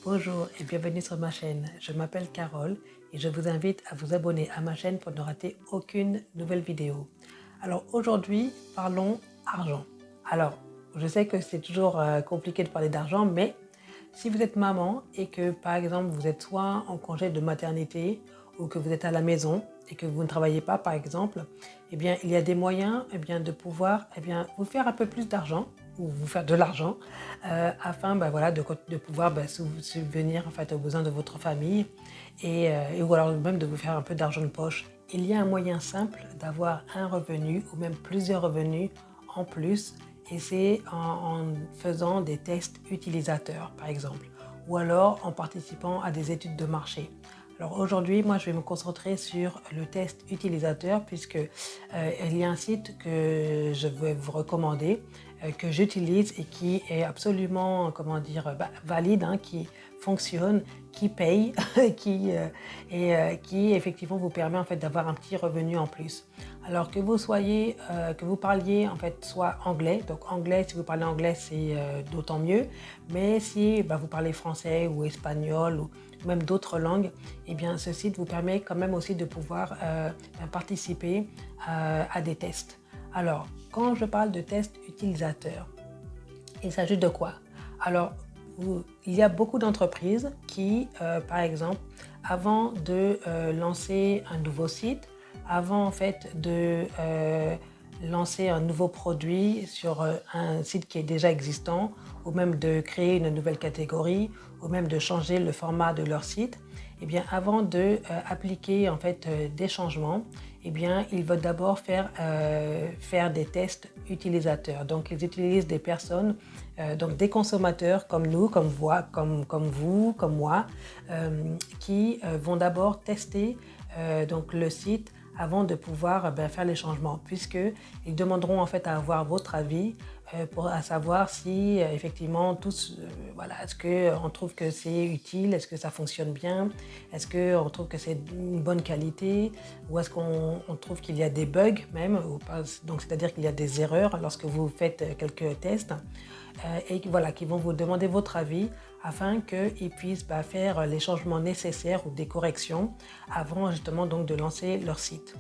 Bonjour et bienvenue sur ma chaîne. Je m'appelle Carole et je vous invite à vous abonner à ma chaîne pour ne rater aucune nouvelle vidéo. Alors aujourd'hui, parlons argent. Alors, je sais que c'est toujours compliqué de parler d'argent, mais si vous êtes maman et que par exemple vous êtes soit en congé de maternité ou que vous êtes à la maison et que vous ne travaillez pas par exemple, eh bien il y a des moyens de pouvoir vous faire un peu plus d'argent ou vous faire de l'argent afin de pouvoir subvenir en fait, aux besoins de votre famille ou alors même de vous faire un peu d'argent de poche. Il y a un moyen simple d'avoir un revenu ou même plusieurs revenus en plus et c'est en faisant des tests utilisateurs par exemple ou alors en participant à des études de marché. Alors aujourd'hui, moi je vais me concentrer sur le test utilisateur puisque il y a un site que je vais vous recommander, que j'utilise et qui est absolument, valide, hein, qui fonctionne, qui paye qui effectivement vous permet en fait d'avoir un petit revenu en plus. Alors que vous parliez en fait soit anglais, donc anglais, si vous parlez anglais c'est d'autant mieux, mais si vous parlez français ou espagnol ou même d'autres langues, eh bien ce site vous permet quand même aussi de pouvoir participer à des tests. Alors, quand je parle de tests utilisateurs, il s'agit de quoi? Alors, il y a beaucoup d'entreprises qui, par exemple, avant de lancer un nouveau site, avant en fait de lancer un nouveau produit sur un site qui est déjà existant, ou même de créer une nouvelle catégorie, ou même de changer le format de leur site, eh bien, avant de appliquer en fait des changements, eh bien, ils veulent d'abord faire des tests utilisateurs. Donc, ils utilisent des personnes, donc des consommateurs comme nous, comme vous, comme moi, qui vont d'abord tester donc le site avant de pouvoir faire les changements, puisqu'ils demanderont en fait à avoir votre avis à savoir si effectivement est-ce qu'on trouve que c'est utile, est-ce que ça fonctionne bien, est-ce qu'on trouve que c'est une bonne qualité ou est-ce qu'on trouve qu'il y a des bugs même, donc c'est-à-dire qu'il y a des erreurs lorsque vous faites quelques tests et voilà, qui vont vous demander votre avis afin qu'ils puissent faire les changements nécessaires ou des corrections avant justement donc de lancer leur site.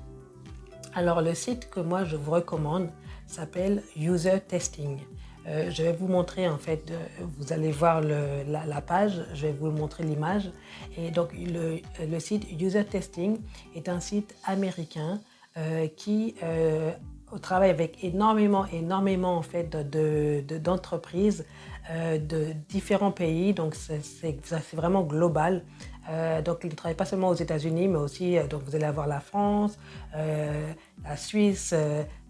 Alors le site que moi je vous recommande s'appelle User Testing. Je vais vous montrer en fait, vous allez voir la page, je vais vous montrer l'image. Et donc le site User Testing est un site américain qui travaille avec énormément en fait d'entreprises de différents pays, donc c'est vraiment global. Donc il ne travaille pas seulement aux États-Unis, mais aussi donc vous allez avoir la France, la Suisse,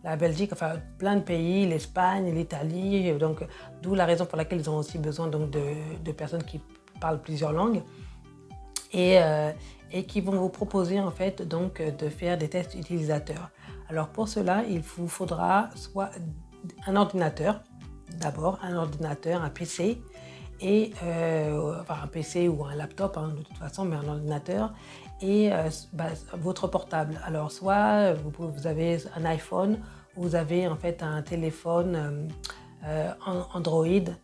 la Belgique, enfin plein de pays, l'Espagne, l'Italie, donc d'où la raison pour laquelle ils ont aussi besoin donc de personnes qui parlent plusieurs langues et qui vont vous proposer en fait donc de faire des tests utilisateurs. Alors pour cela, il vous faudra soit un ordinateur, d'abord un ordinateur, un PC, et un PC ou un laptop de toute façon, mais un ordinateur et votre portable. Alors soit vous avez un iPhone ou vous avez en fait un téléphone Android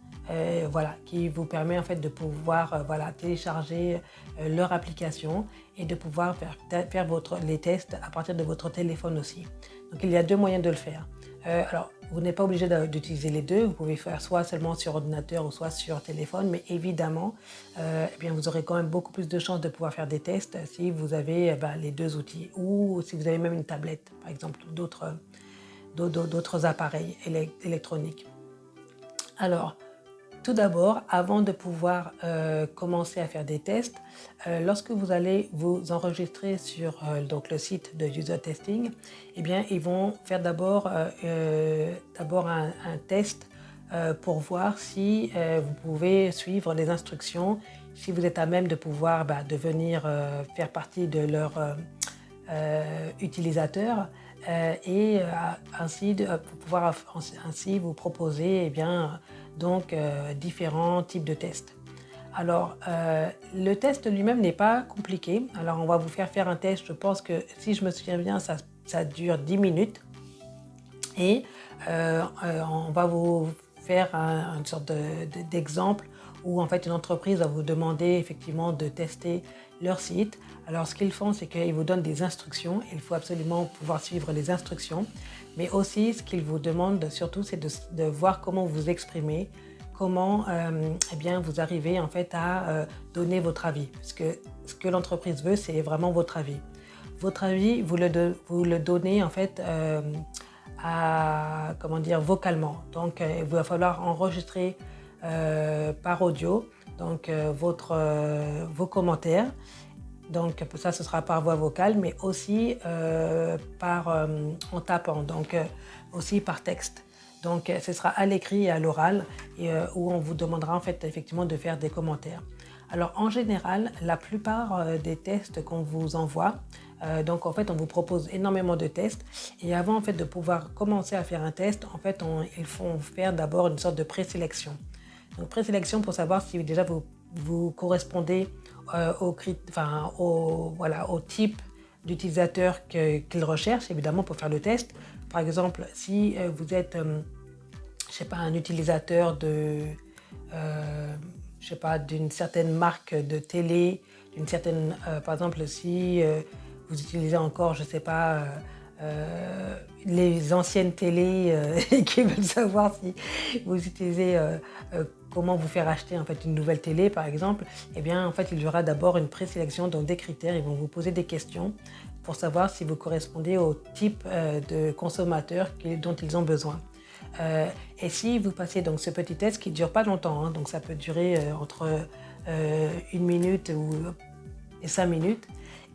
qui vous permet en fait de pouvoir télécharger leur application et de pouvoir faire les tests à partir de votre téléphone aussi. Donc il y a deux moyens de le faire. Alors vous n'êtes pas obligé d'utiliser les deux, vous pouvez faire soit seulement sur ordinateur ou soit sur téléphone, mais évidemment vous aurez quand même beaucoup plus de chances de pouvoir faire des tests si vous avez les deux outils ou si vous avez même une tablette par exemple ou d'autres appareils électroniques. Alors, tout d'abord, avant de pouvoir commencer à faire des tests, lorsque vous allez vous enregistrer sur donc le site de User Testing, eh bien, ils vont faire d'abord un test pour voir si vous pouvez suivre les instructions, si vous êtes à même de pouvoir de venir faire partie de leur utilisateur. pour pouvoir ainsi vous proposer différents types de tests. Alors, le test lui-même n'est pas compliqué. Alors, on va vous faire un test, je pense que si je me souviens bien, ça dure 10 minutes. Et on va vous faire une sorte d'exemple où en fait une entreprise va vous demander effectivement de tester leur site. Alors ce qu'ils font, c'est qu'ils vous donnent des instructions. Il faut absolument pouvoir suivre les instructions. Mais aussi, ce qu'ils vous demandent surtout, c'est de voir comment vous exprimez, comment vous arrivez en fait à donner votre avis. Parce que ce que l'entreprise veut, c'est vraiment votre avis. Votre avis, vous le donnez en fait vocalement. Donc, il va falloir enregistrer par audio vos commentaires. Donc, ça, ce sera par voix vocale, mais aussi en tapant, donc aussi par texte. Donc, ce sera à l'écrit et à l'oral, où on vous demandera en fait effectivement de faire des commentaires. Alors, en général, la plupart des tests qu'on vous envoie, donc en fait, on vous propose énormément de tests. Et avant en fait de pouvoir commencer à faire un test, en fait, ils font faire d'abord une sorte de présélection. Donc présélection pour savoir si déjà vous correspondez au type d'utilisateur qu'ils recherchent, évidemment, pour faire le test. Par exemple, si vous êtes, un utilisateur d'une certaine marque de télé, par exemple, si vous utilisez encore, les anciennes télés qui veulent savoir si vous utilisez comment vous faire acheter en fait une nouvelle télé par exemple, eh bien en fait il y aura d'abord une présélection, donc des critères, ils vont vous poser des questions pour savoir si vous correspondez au type de consommateur dont ils ont besoin. Et si vous passez donc ce petit test qui ne dure pas longtemps, hein, donc ça peut durer entre 1 minute et 5 minutes,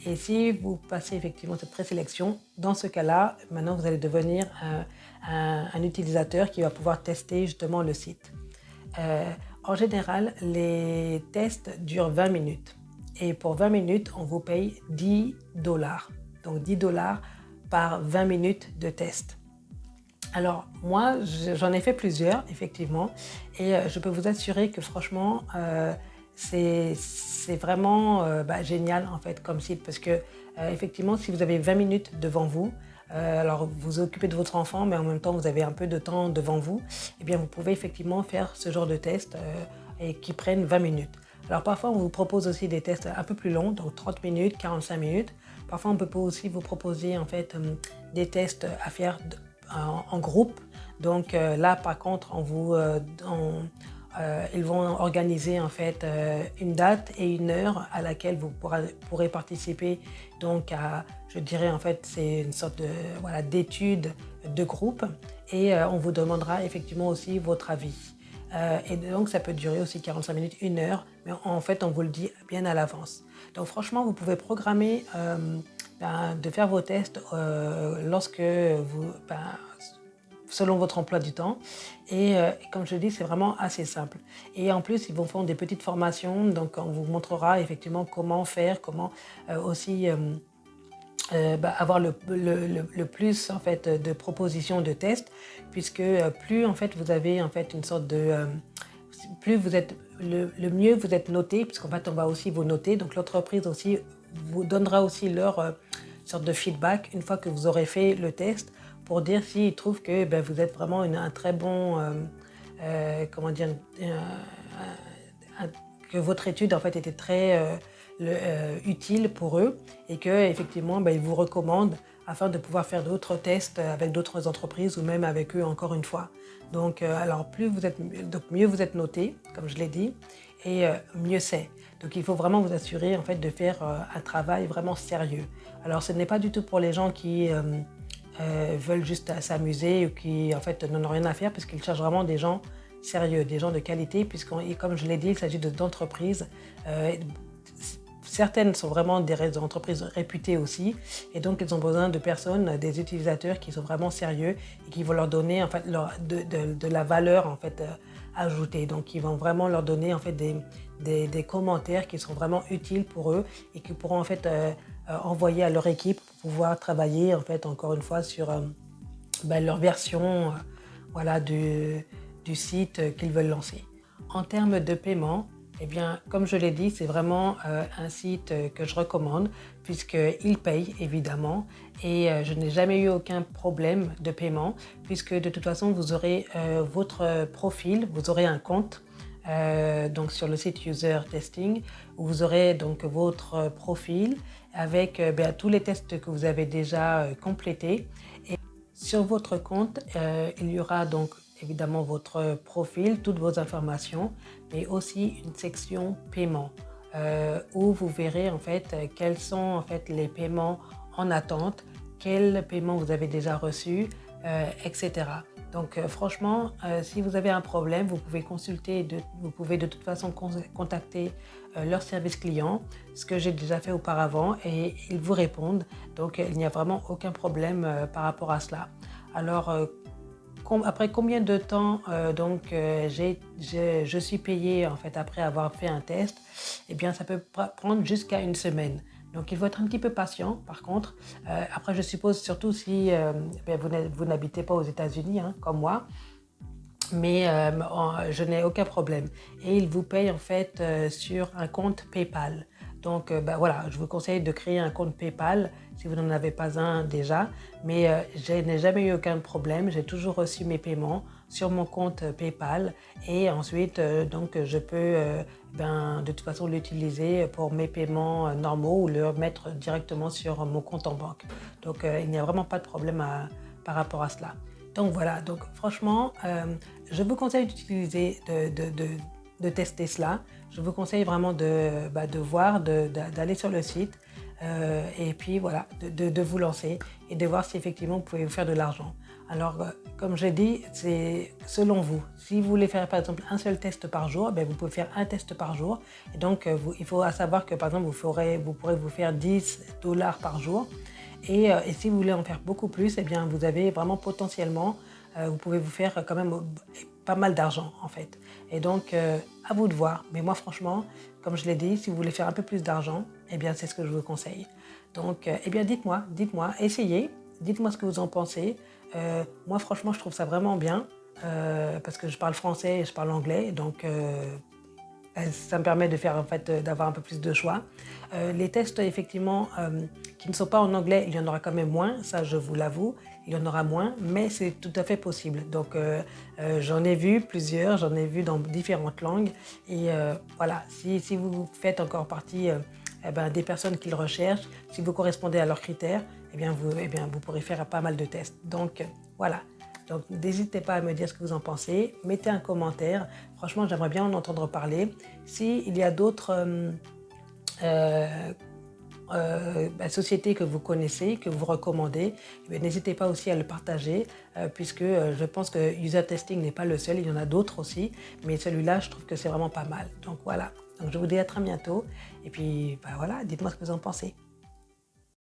et si vous passez effectivement cette présélection, dans ce cas-là, maintenant vous allez devenir un utilisateur qui va pouvoir tester justement le site. En général, les tests durent 20 minutes. Et pour 20 minutes, on vous paye $10. Donc $10 par 20 minutes de test. Alors moi, j'en ai fait plusieurs, effectivement. Et je peux vous assurer que franchement, c'est vraiment génial en fait comme site, parce que effectivement si vous avez 20 minutes devant vous, alors vous vous occupez de votre enfant mais en même temps vous avez un peu de temps devant vous, eh bien vous pouvez effectivement faire ce genre de test et qui prennent 20 minutes. Alors parfois on vous propose aussi des tests un peu plus longs, donc 30 minutes, 45 minutes. Parfois on peut aussi vous proposer en fait des tests à faire en groupe. Donc là par contre ils vont organiser en fait une date et une heure à laquelle vous pourrez participer. Donc je dirais en fait c'est une sorte d'étude de groupe, et on vous demandera effectivement aussi votre avis. Et donc ça peut durer aussi 45 minutes, 1 heure, mais en fait on vous le dit bien à l'avance. Donc franchement vous pouvez programmer de faire vos tests selon votre emploi du temps. Et comme je dis, c'est vraiment assez simple. Et en plus, ils vous font des petites formations, donc on vous montrera effectivement comment faire, comment aussi avoir le plus en fait de propositions de tests, puisque plus en fait vous avez en fait une sorte de plus vous êtes le mieux vous êtes noté, puisqu'en fait on va aussi vous noter. Donc l'entreprise aussi vous donnera aussi leur sorte de feedback une fois que vous aurez fait le test, pour dire s'ils trouvent que vous êtes vraiment un très bon, que votre étude en fait était très utile pour eux, et que effectivement ils vous recommandent afin de pouvoir faire d'autres tests avec d'autres entreprises ou même avec eux encore une fois. Donc alors mieux vous êtes noté, comme je l'ai dit, et mieux c'est. Donc il faut vraiment vous assurer en fait de faire un travail vraiment sérieux. Alors ce n'est pas du tout pour les gens qui veulent juste s'amuser ou qui en fait n'en ont rien à faire, parce qu'ils cherchent vraiment des gens sérieux, des gens de qualité, comme je l'ai dit, il s'agit d'entreprises. Certaines sont vraiment des entreprises réputées aussi, et donc ils ont besoin de personnes, des utilisateurs qui sont vraiment sérieux et qui vont leur donner en fait de la valeur en fait ajoutée. Donc ils vont vraiment leur donner en fait des commentaires qui sont vraiment utiles pour eux et qui pourront en fait envoyer à leur équipe pour pouvoir travailler en fait encore une fois sur leur version voilà, du site qu'ils veulent lancer. En termes de paiement, eh bien, comme je l'ai dit, c'est vraiment un site que je recommande puisqu'il paye évidemment et je n'ai jamais eu aucun problème de paiement puisque de toute façon vous aurez votre profil, vous aurez un compte donc sur le site User Testing où vous aurez donc votre profil avec tous les tests que vous avez déjà complétés. Et sur votre compte, il y aura donc évidemment votre profil, toutes vos informations, mais aussi une section paiement où vous verrez en fait quels sont en fait les paiements en attente, quels paiements vous avez déjà reçus, etc. Donc franchement, si vous avez un problème, vous pouvez consulter, vous pouvez de toute façon contacter leur service client, ce que j'ai déjà fait auparavant et ils vous répondent. Donc il n'y a vraiment aucun problème par rapport à cela. Alors après combien de temps je suis payée en fait après avoir fait un test? Eh bien ça peut prendre jusqu'à une semaine. Donc il faut être un petit peu patient par contre. Après je suppose surtout si vous n'habitez pas aux États-Unis comme moi. Mais je n'ai aucun problème. Et ils vous payent en fait sur un compte PayPal. Donc voilà, je vous conseille de créer un compte PayPal si vous n'en avez pas un déjà. Mais je n'ai jamais eu aucun problème. J'ai toujours reçu mes paiements sur mon compte PayPal. Et ensuite, donc je peux de toute façon l'utiliser pour mes paiements normaux ou le mettre directement sur mon compte en banque. Donc il n'y a vraiment pas de problème par rapport à cela. Donc voilà, donc franchement, je vous conseille d'utiliser, de tester cela. Je vous conseille vraiment de voir, d'aller sur le site et puis voilà, de vous lancer et de voir si effectivement vous pouvez vous faire de l'argent. Alors, comme je l'ai dit, c'est selon vous. Si vous voulez faire par exemple un seul test par jour, vous pouvez faire un test par jour. Et donc, il faut savoir que par exemple, vous pourrez vous faire $10 par jour. Et si vous voulez en faire beaucoup plus, eh bien, vous avez vraiment potentiellement, vous pouvez vous faire quand même pas mal d'argent en fait. Et donc, à vous de voir. Mais moi, franchement, comme je l'ai dit, si vous voulez faire un peu plus d'argent, eh bien, c'est ce que je vous conseille. Donc, eh bien, dites-moi, essayez, dites-moi ce que vous en pensez. Moi, franchement, je trouve ça vraiment bien parce que je parle français et je parle anglais. Donc, ça me permet de faire en fait d'avoir un peu plus de choix. Les tests effectivement qui ne sont pas en anglais, il y en aura quand même moins, ça je vous l'avoue, il y en aura moins, mais c'est tout à fait possible. Donc j'en ai vu plusieurs, j'en ai vu dans différentes langues et voilà, si vous faites encore partie des personnes qui le recherchent, si vous correspondez à leurs critères, vous pourrez faire pas mal de tests. Donc voilà. Donc n'hésitez pas à me dire ce que vous en pensez, mettez un commentaire, franchement j'aimerais bien en entendre parler. S'il y a d'autres sociétés que vous connaissez, que vous recommandez, n'hésitez pas aussi à le partager puisque je pense que User Testing n'est pas le seul, il y en a d'autres aussi, mais celui-là je trouve que c'est vraiment pas mal. Donc voilà, donc je vous dis à très bientôt et puis voilà, dites-moi ce que vous en pensez.